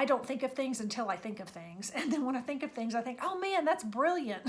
I don't think of things until I think of things. And then when I think of things, I think, oh man, that's brilliant.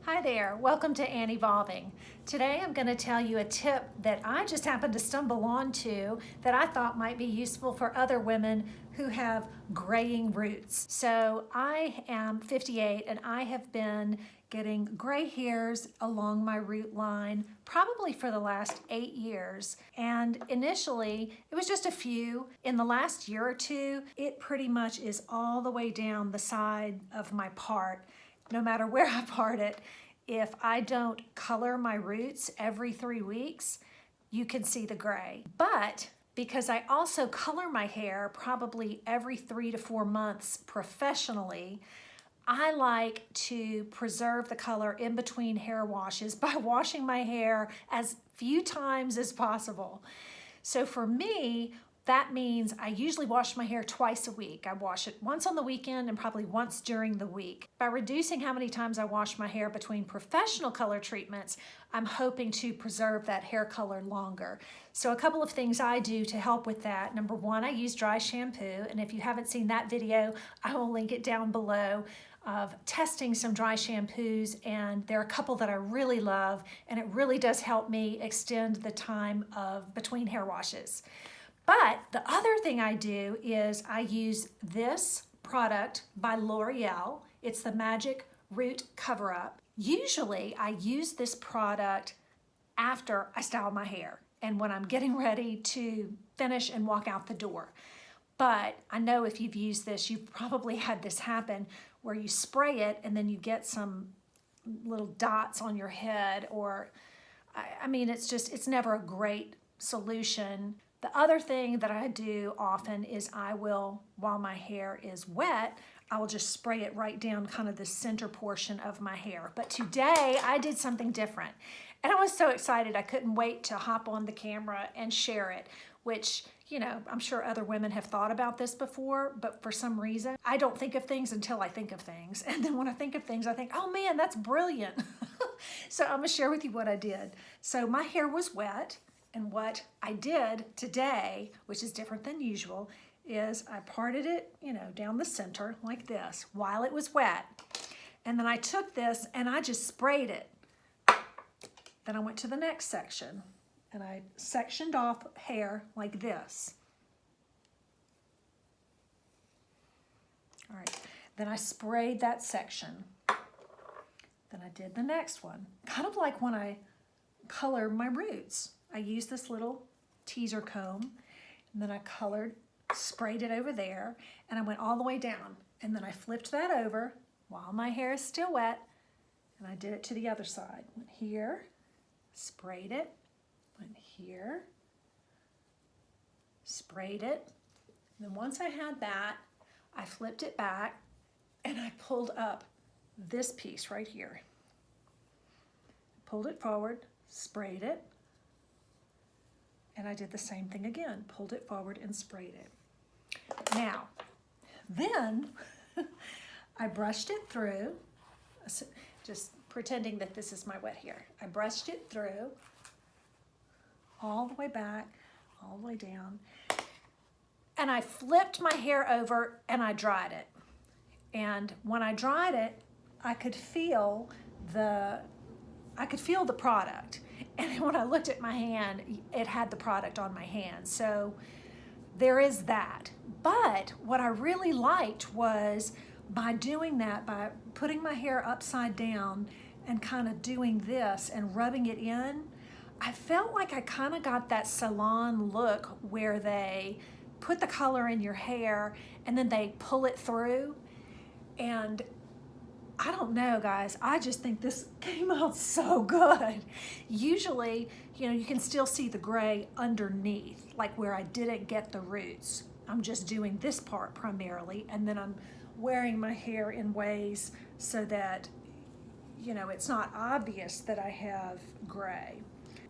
Hi there, welcome to Ann Evolving. Today I'm going to tell you a tip that I just happened to stumble onto that I thought might be useful for other women who have graying roots. So I am 58 and I have been getting gray hairs along my root line probably for the last 8 years. And initially it was just a few. In the last year or two, it pretty much is all the way down the side of my part. No matter where I part it, if I don't color my roots every 3 weeks, you can see the gray. But because I also color my hair probably every 3 to 4 months professionally, I like to preserve the color in between hair washes by washing my hair as few times as possible. So for me, that means I usually wash my hair twice a week. I wash it once on the weekend and probably once during the week. By reducing how many times I wash my hair between professional color treatments, I'm hoping to preserve that hair color longer. So a couple of things I do to help with that. Number one, I use dry shampoo. And if you haven't seen that video, I will link it down below of testing some dry shampoos. And there are a couple that I really love, and it really does help me extend the time of between hair washes. But the other thing I do is I use this product by L'Oreal. It's the Magic Root Cover-Up. Usually I use this product after I style my hair and when I'm getting ready to finish and walk out the door. But I know if you've used this, you've probably had this happen where you spray it and then you get some little dots on your head, or I mean, it's never a great solution. The other thing that I do often is I will, while my hair is wet, I will just spray it right down kind of the center portion of my hair. But today I did something different. And I was so excited I couldn't wait to hop on the camera and share it, which, you know, I'm sure other women have thought about this before, but for some reason, I don't think of things until I think of things. And then when I think of things, I think, oh man, that's brilliant. So I'm gonna share with you what I did. So my hair was wet. And what I did today, which is different than usual, is I parted it, you know, down the center like this while it was wet. And then I took this and I just sprayed it. Then I went to the next section and I sectioned off hair like this. All right, then I sprayed that section. Then I did the next one, kind of like when I color my roots. I used this little teaser comb, and then I sprayed it over there, and I went all the way down. And then I flipped that over while my hair is still wet, and I did it to the other side. Went here, sprayed it, went here, sprayed it. And then once I had that, I flipped it back, and I pulled up this piece right here. Pulled it forward, sprayed it, and I did the same thing again, pulled it forward and sprayed it. Now, then I brushed it through, just pretending that this is my wet hair. I brushed it through, all the way back, all the way down, and I flipped my hair over and I dried it. And when I dried it, I could feel the product. And then when I looked at my hand, it had the product on my hand. So there is that. But what I really liked was by doing that, by putting my hair upside down and kind of doing this and rubbing it in, I felt like I kind of got that salon look where they put the color in your hair and then they pull it through. And I don't know, guys, I just think this came out so good. Usually, you know, you can still see the gray underneath, like where I didn't get the roots. I'm just doing this part primarily, and then I'm wearing my hair in ways so that, you know, it's not obvious that I have gray.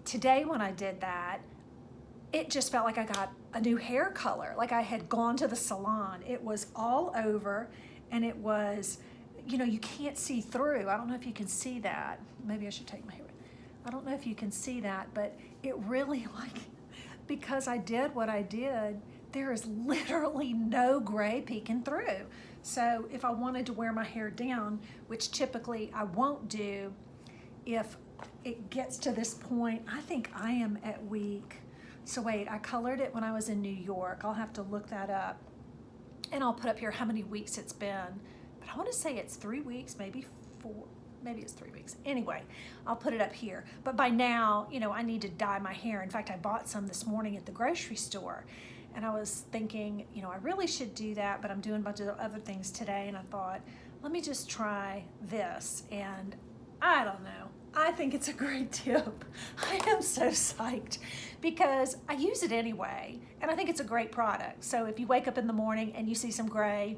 Today when I did that, it just felt like I got a new hair color, like I had gone to the salon. It was all over, and it was you know, you can't see through. I don't know if you can see that. Maybe I should take my hair. I don't know if you can see that, but it really, like, because I did what I did, there is literally no gray peeking through. So if I wanted to wear my hair down, which typically I won't do, if it gets to this point, I think I am at week. So wait, I colored it when I was in New York. I'll have to look that up. And I'll put up here how many weeks it's been. But I want to say it's 3 weeks, maybe 4. Maybe it's 3 weeks. Anyway, I'll put it up here. But by now, you know, I need to dye my hair. In fact, I bought some this morning at the grocery store. And I was thinking, you know, I really should do that, but I'm doing a bunch of other things today. And I thought, let me just try this. And I don't know. I think it's a great tip. I am so psyched because I use it anyway. And I think it's a great product. So if you wake up in the morning and you see some gray,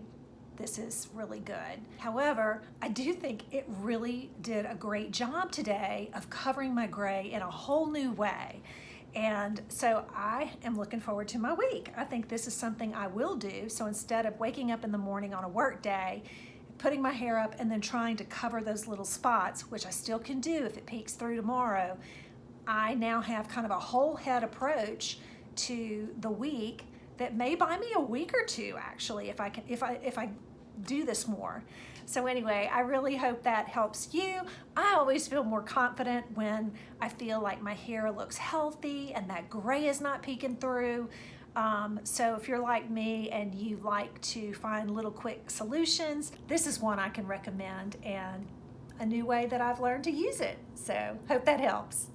this is really good. However, I do think it really did a great job today of covering my gray in a whole new way. And so I am looking forward to my week. I think this is something I will do. So instead of waking up in the morning on a work day, putting my hair up and then trying to cover those little spots, which I still can do if it peeks through tomorrow, I now have kind of a whole head approach to the week that may buy me a week or two, actually, if I do this more. So anyway, I really hope that helps you. I always feel more confident when I feel like my hair looks healthy and that gray is not peeking through. So if you're like me and you like to find little quick solutions, this is one I can recommend and a new way that I've learned to use it. So hope that helps.